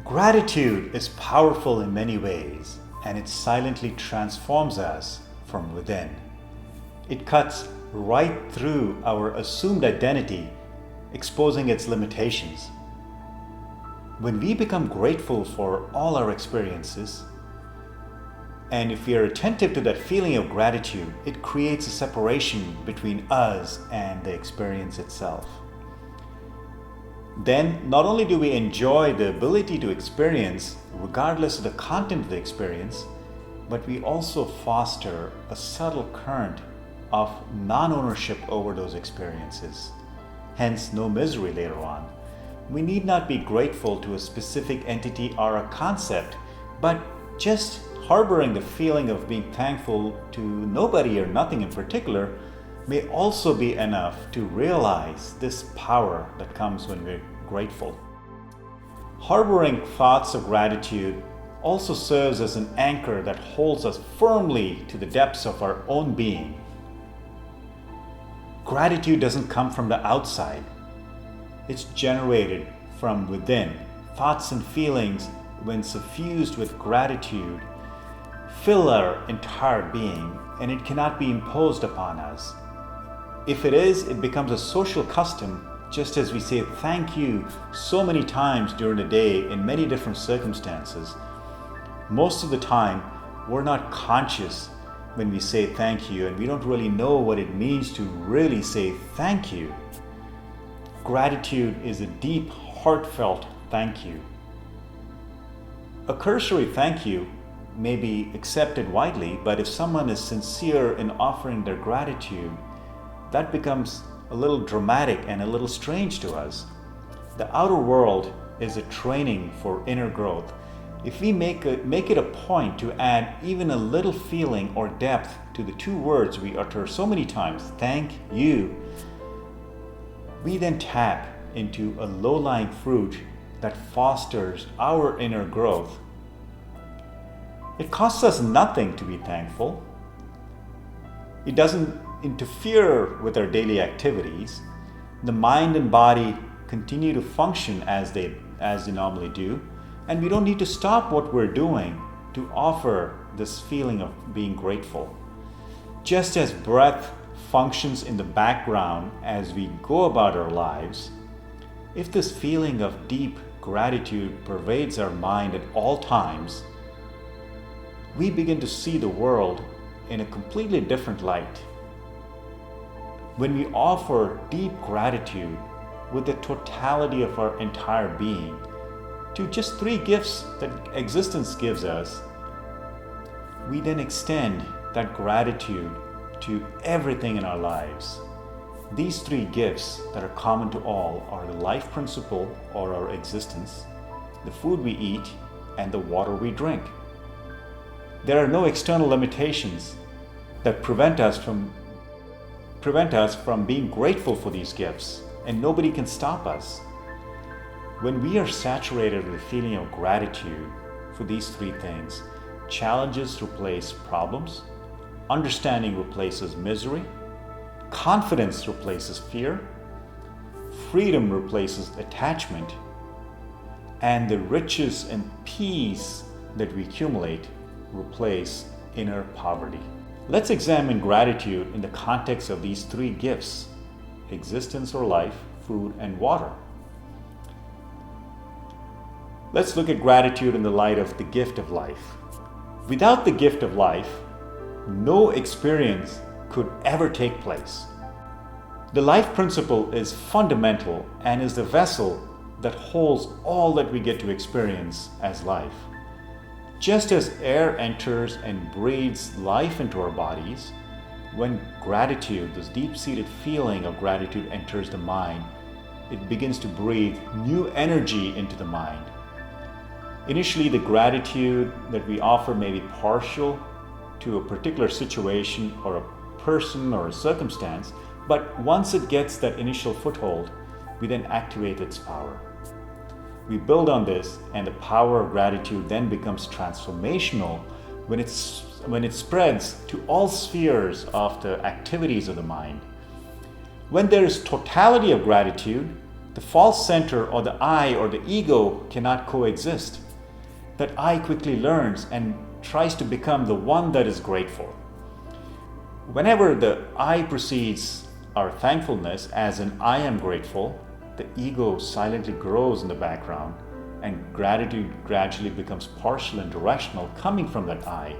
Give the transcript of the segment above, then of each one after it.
Gratitude is powerful in many ways, and it silently transforms us from within. It cuts right through our assumed identity, exposing its limitations. When we become grateful for all our experiences, and if we are attentive to that feeling of gratitude, it creates a separation between us and the experience itself. Then, not only do we enjoy the ability to experience, regardless of the content of the experience, but we also foster a subtle current of non-ownership over those experiences. Hence, no misery later on. We need not be grateful to a specific entity or a concept, but just harboring the feeling of being thankful to nobody or nothing in particular may also be enough to realize this power that comes when we're grateful. Harboring thoughts of gratitude also serves as an anchor that holds us firmly to the depths of our own being. Gratitude doesn't come from the outside. It's generated from within. Thoughts and feelings, when suffused with gratitude, fill our entire being, and it cannot be imposed upon us. If it is, it becomes a social custom, just as we say thank you so many times during the day in many different circumstances. Most of the time, we're not conscious when we say thank you, and we don't really know what it means to really say thank you. Gratitude is a deep, heartfelt thank you. A cursory thank you may be accepted widely, but if someone is sincere in offering their gratitude, that becomes a little dramatic and a little strange to us. The outer world is a training for inner growth. If we make it a point to add even a little feeling or depth to the two words we utter so many times, thank you, we then tap into a low-lying fruit that fosters our inner growth. It costs us nothing to be thankful. It doesn't interfere with our daily activities. The mind and body continue to function as they normally do, and we don't need to stop what we're doing to offer this feeling of being grateful. Just as breath functions in the background as we go about our lives, if this feeling of deep gratitude pervades our mind at all times, we begin to see the world in a completely different light. When we offer deep gratitude with the totality of our entire being to just three gifts that existence gives us, we then extend that gratitude to everything in our lives. These three gifts that are common to all are the life principle or our existence, the food we eat, and the water we drink. There are no external limitations that prevent us from being grateful for these gifts, and nobody can stop us. When we are saturated with a feeling of gratitude for these three things, challenges replace problems, understanding replaces misery, confidence replaces fear, freedom replaces attachment, and the riches and peace that we accumulate replace inner poverty. Let's examine gratitude in the context of these three gifts: existence or life, food, and water. Let's look at gratitude in the light of the gift of life. Without the gift of life, no experience could ever take place. The life principle is fundamental and is the vessel that holds all that we get to experience as life. Just as air enters and breathes life into our bodies, when gratitude, this deep-seated feeling of gratitude, enters the mind, it begins to breathe new energy into the mind. Initially, the gratitude that we offer may be partial to a particular situation or a person or a circumstance, but once it gets that initial foothold, we then activate its power. We build on this, and the power of gratitude then becomes transformational when it spreads to all spheres of the activities of the mind. When there is totality of gratitude, The false center or the I or the ego cannot coexist. That I quickly learns and tries to become the one that is grateful. Whenever the I precedes our thankfulness as an I am grateful, the ego silently grows in the background and gratitude gradually becomes partial and directional coming from that I.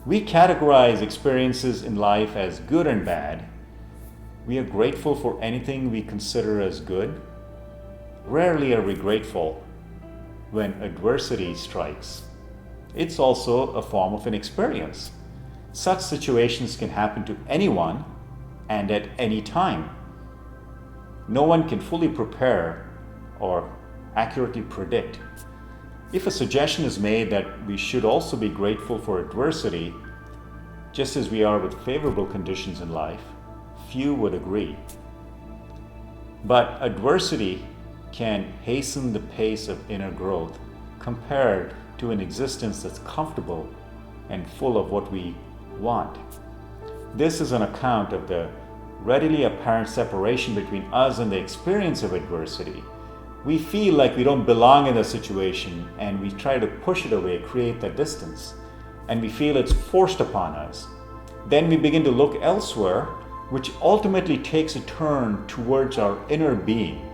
We categorize experiences in life as good and bad. We are grateful for anything we consider as good. Rarely are we grateful when adversity strikes. It's also a form of an experience. Such situations can happen to anyone and at any time. No one can fully prepare or accurately predict. If a suggestion is made that we should also be grateful for adversity, just as we are with favorable conditions in life, few would agree. But adversity can hasten the pace of inner growth compared to an existence that's comfortable and full of what we want. This is an account of the readily apparent separation between us and the experience of adversity. We feel like we don't belong in the situation and we try to push it away, create that distance, and we feel it's forced upon us. Then we begin to look elsewhere, which ultimately takes a turn towards our inner being.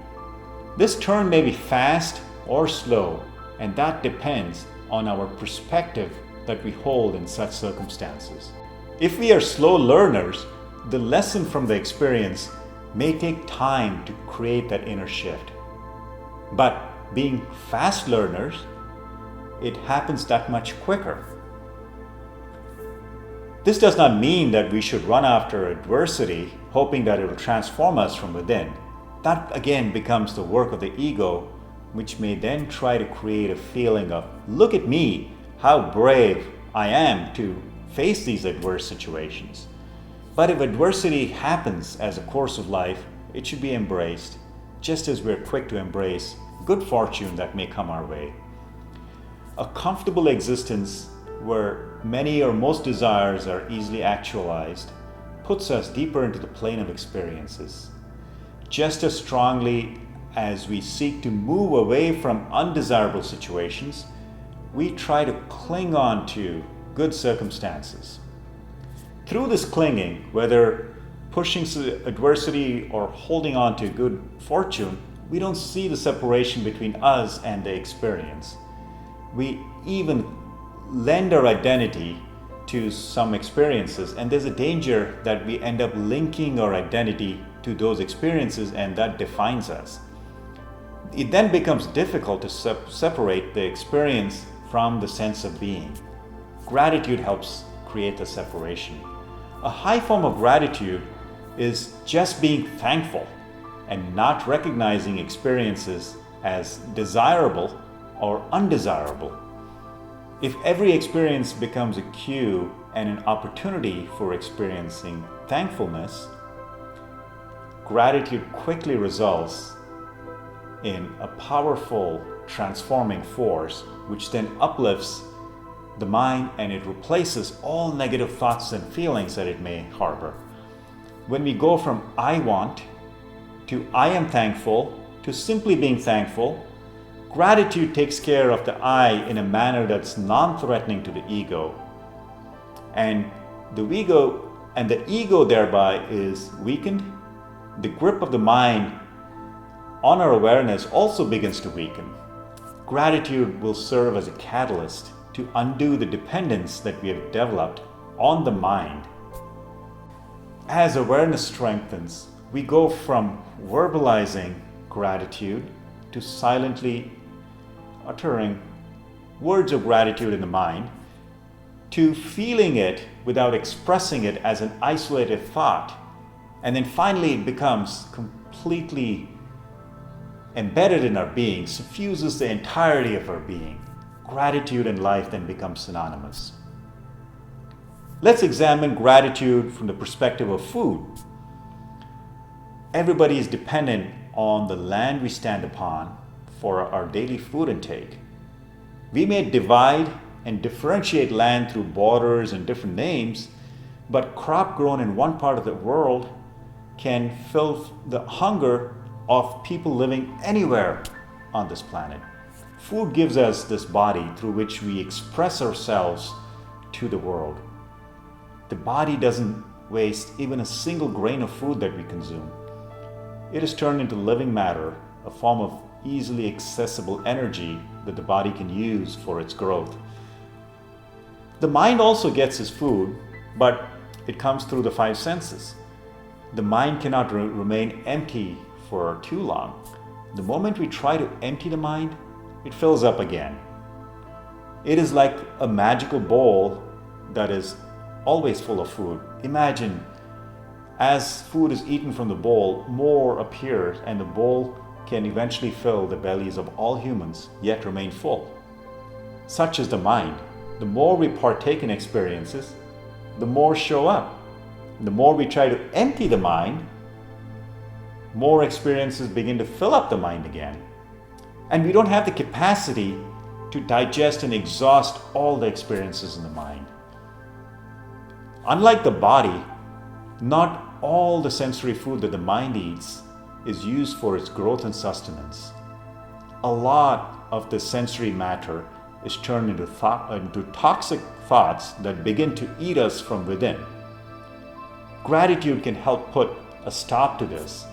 This turn may be fast or slow, and that depends on our perspective that we hold in such circumstances. If we are slow learners, the lesson from the experience may take time to create that inner shift. But being fast learners, it happens that much quicker. This does not mean that we should run after adversity, hoping that it will transform us from within. That again becomes the work of the ego, which may then try to create a feeling of, look at me, how brave I am to face these adverse situations. But if adversity happens as a course of life, it should be embraced, just as we're quick to embrace good fortune that may come our way. A comfortable existence where many or most desires are easily actualized puts us deeper into the plane of experiences. Just as strongly as we seek to move away from undesirable situations, we try to cling on to good circumstances. Through this clinging, whether pushing adversity or holding on to good fortune, we don't see the separation between us and the experience. We even lend our identity to some experiences, and there's a danger that we end up linking our identity to those experiences, and that defines us. It then becomes difficult to separate the experience from the sense of being. Gratitude helps create the separation. A high form of gratitude is just being thankful and not recognizing experiences as desirable or undesirable. If every experience becomes a cue and an opportunity for experiencing thankfulness, gratitude quickly results in a powerful transforming force, which then uplifts the mind and it replaces all negative thoughts and feelings that it may harbor. When we go from I want to I am thankful to simply being thankful, gratitude takes care of the I in a manner that's non-threatening to the ego. And the ego thereby is weakened. The grip of the mind on our awareness also begins to weaken. Gratitude will serve as a catalyst to undo the dependence that we have developed on the mind. As awareness strengthens, we go from verbalizing gratitude to silently uttering words of gratitude in the mind, to feeling it without expressing it as an isolated thought. And then finally it becomes completely embedded in our being, suffuses the entirety of our being. Gratitude and life then become synonymous. Let's examine gratitude from the perspective of food. Everybody is dependent on the land we stand upon for our daily food intake. We may divide and differentiate land through borders and different names, but crop grown in one part of the world can fill the hunger of people living anywhere on this planet. Food gives us this body through which we express ourselves to the world. The body doesn't waste even a single grain of food that we consume. It is turned into living matter, a form of easily accessible energy that the body can use for its growth. The mind also gets its food, but it comes through the five senses. The mind cannot remain empty for too long. The moment we try to empty the mind, it fills up again. It is like a magical bowl that is always full of food. Imagine, as food is eaten from the bowl, more appears, and the bowl can eventually fill the bellies of all humans, yet remain full. Such is the mind. The more we partake in experiences, the more show up. The more we try to empty the mind, more experiences begin to fill up the mind again. And we don't have the capacity to digest and exhaust all the experiences in the mind. Unlike the body, not all the sensory food that the mind eats is used for its growth and sustenance. A lot of the sensory matter is turned into toxic thoughts that begin to eat us from within. Gratitude can help put a stop to this.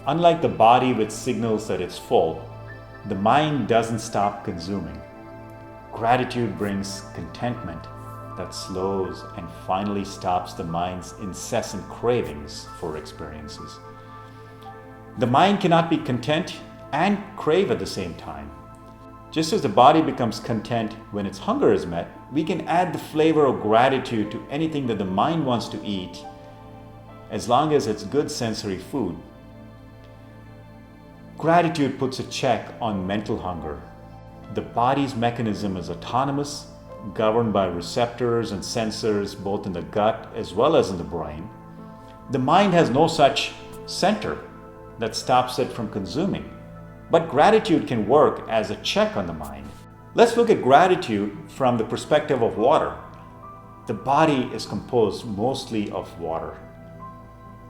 Unlike the body, which signals that it's full, the mind doesn't stop consuming. Gratitude brings contentment that slows and finally stops the mind's incessant cravings for experiences. The mind cannot be content and crave at the same time. Just as the body becomes content when its hunger is met, we can add the flavor of gratitude to anything that the mind wants to eat, as long as it's good sensory food. Gratitude puts a check on mental hunger. The body's mechanism is autonomous, governed by receptors and sensors both in the gut as well as in the brain. The mind has no such center that stops it from consuming, but gratitude can work as a check on the mind. Let's look at gratitude from the perspective of water. The body is composed mostly of water.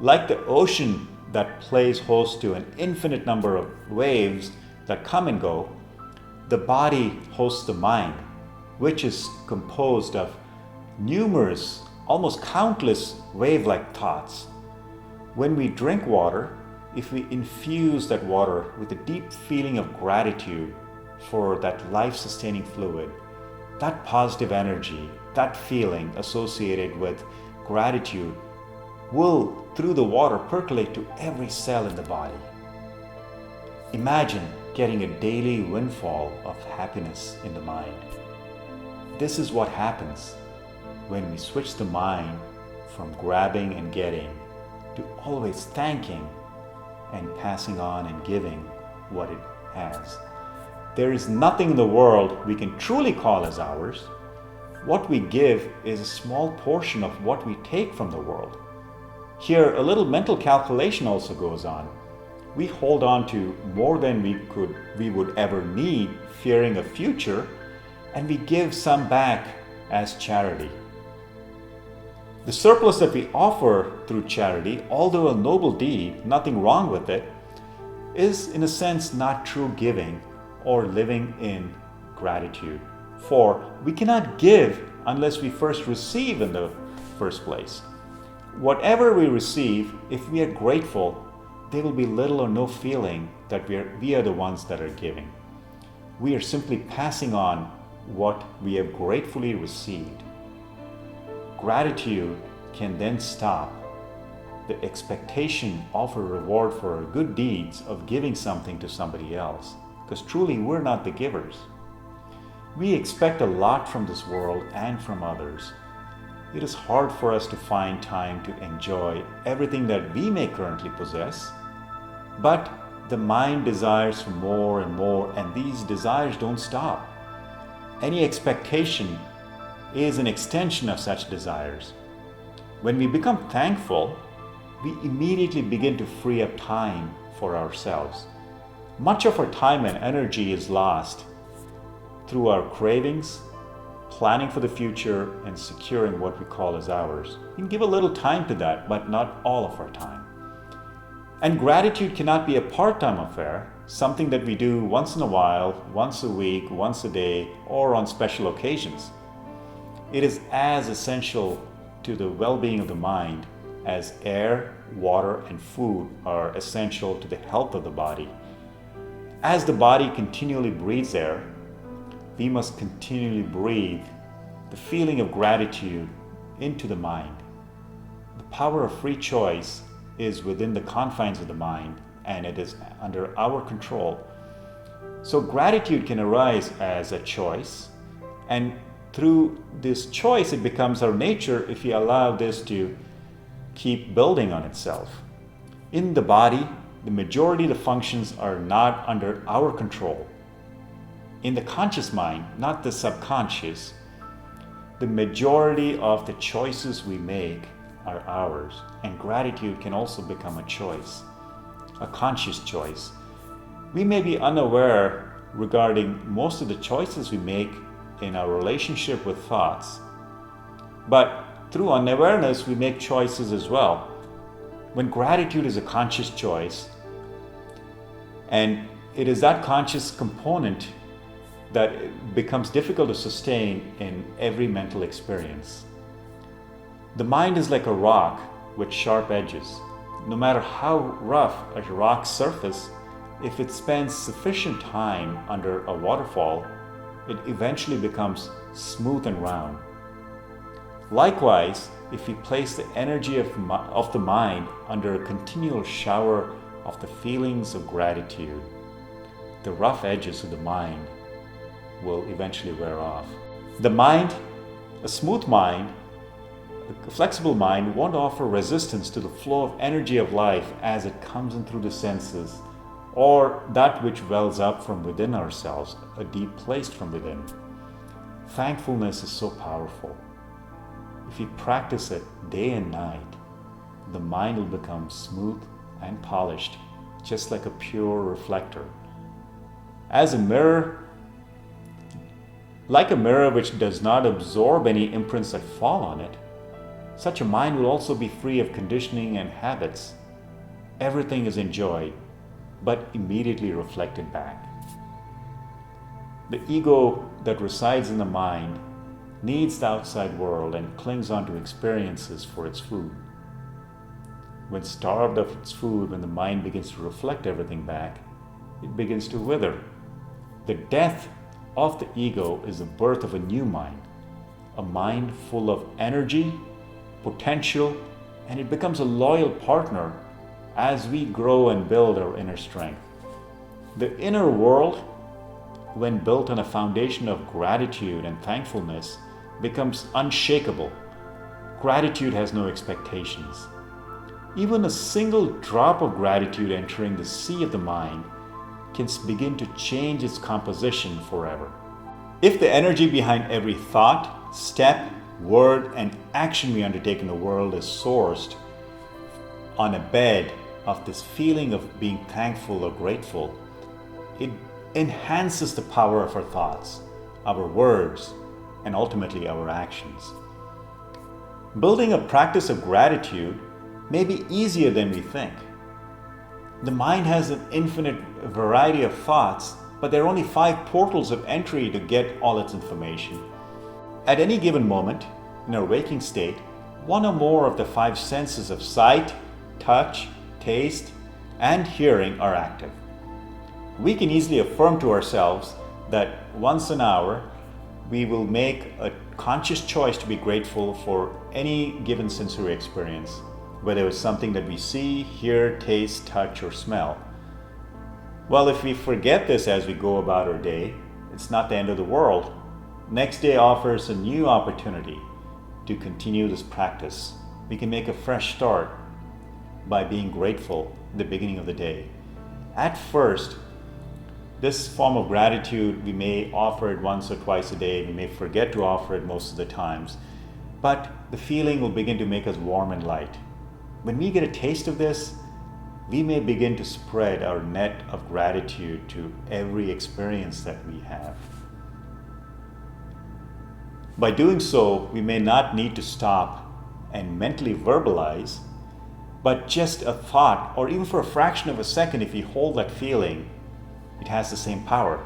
Like the ocean that plays host to an infinite number of waves that come and go, the body hosts the mind, which is composed of numerous, almost countless wave-like thoughts. When we drink water, if we infuse that water with a deep feeling of gratitude for that life-sustaining fluid, that positive energy, that feeling associated with gratitude will, through the water, percolate to every cell in the body. Imagine getting a daily windfall of happiness in the mind. This is what happens when we switch the mind from grabbing and getting to always thanking and passing on and giving what it has. There is nothing in the world we can truly call as ours. What we give is a small portion of what we take from the world. Here, a little mental calculation also goes on. We hold on to more than we would ever need, fearing a future, and we give some back as charity. The surplus that we offer through charity, although a noble deed, nothing wrong with it, is in a sense not true giving or living in gratitude. For we cannot give unless we first receive in the first place. Whatever we receive, if we are grateful, there will be little or no feeling that we are the ones that are giving. We are simply passing on what we have gratefully received. Gratitude can then stop the expectation of a reward for our good deeds of giving something to somebody else, because truly we're not the givers. We expect a lot from this world and from others. It is hard for us to find time to enjoy everything that we may currently possess, but the mind desires for more and more, and these desires don't stop. Any expectation is an extension of such desires. When we become thankful, we immediately begin to free up time for ourselves. Much of our time and energy is lost through our cravings, planning for the future, and securing what we call as ours. We can give a little time to that, but not all of our time. And gratitude cannot be a part-time affair, something that we do once in a while, once a week, once a day, or on special occasions. It is as essential to the well-being of the mind as air, water, and food are essential to the health of the body. As the body continually breathes air, we must continually breathe the feeling of gratitude into the mind. The power of free choice is within the confines of the mind, and it is under our control. So gratitude can arise as a choice, and through this choice it becomes our nature if we allow this to keep building on itself. In the body, the majority of the functions are not under our control. In the conscious mind, not the subconscious, the majority of the choices we make are ours, and gratitude can also become a choice, a conscious choice. We may be unaware regarding most of the choices we make in our relationship with thoughts, but through unawareness we make choices as well. When gratitude is a conscious choice, and it is that conscious component that becomes difficult to sustain in every mental experience. The mind is like a rock with sharp edges. No matter how rough a rock's surface, if it spends sufficient time under a waterfall, it eventually becomes smooth and round. Likewise, if we place the energy of the mind under a continual shower of the feelings of gratitude, the rough edges of the mind will eventually wear off. The mind, a smooth mind, a flexible mind, won't offer resistance to the flow of energy of life as it comes in through the senses, or that which wells up from within ourselves, a deep place from within. Thankfulness is so powerful. If we practice it day and night, the mind will become smooth and polished, just like a pure reflector. As a mirror, like a mirror which does not absorb any imprints that fall on it, such a mind will also be free of conditioning and habits. Everything is enjoyed, but immediately reflected back. The ego that resides in the mind needs the outside world and clings onto experiences for its food. When starved of its food, when the mind begins to reflect everything back, it begins to wither. The death of the ego is the birth of a new mind, a mind full of energy, potential, and it becomes a loyal partner as we grow and build our inner strength. The inner world, when built on a foundation of gratitude and thankfulness, becomes unshakable. Gratitude has no expectations. Even a single drop of gratitude entering the sea of the mind can begin to change its composition forever. If the energy behind every thought, step, word, and action we undertake in the world is sourced on a bed of this feeling of being thankful or grateful, it enhances the power of our thoughts, our words, and ultimately our actions. Building a practice of gratitude may be easier than we think. The mind has an infinite variety of thoughts, but there are only 5 portals of entry to get all its information. At any given moment, in our waking state, 1 or more of the 5 senses of sight, touch, taste, and hearing are active. We can easily affirm to ourselves that once an hour, we will make a conscious choice to be grateful for any given sensory experience, whether it's something that we see, hear, taste, touch, or smell. Well, if we forget this as we go about our day, it's not the end of the world. Next day offers a new opportunity to continue this practice. We can make a fresh start by being grateful at the beginning of the day. At first, this form of gratitude, we may offer it once or twice a day. We may forget to offer it most of the times, but the feeling will begin to make us warm and light. When we get a taste of this, we may begin to spread our net of gratitude to every experience that we have. By doing so, we may not need to stop and mentally verbalize, But just a thought, or even for a fraction of a second, if we hold that feeling, it has the same power.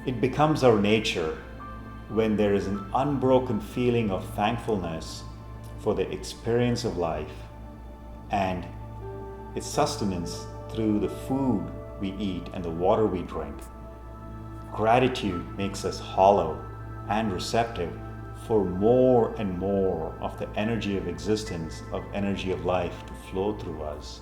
It becomes our nature when there is an unbroken feeling of thankfulness for the experience of life and its sustenance through the food we eat and the water we drink. Gratitude makes us hollow and receptive for more and more of the energy of existence, of energy of life to flow through us.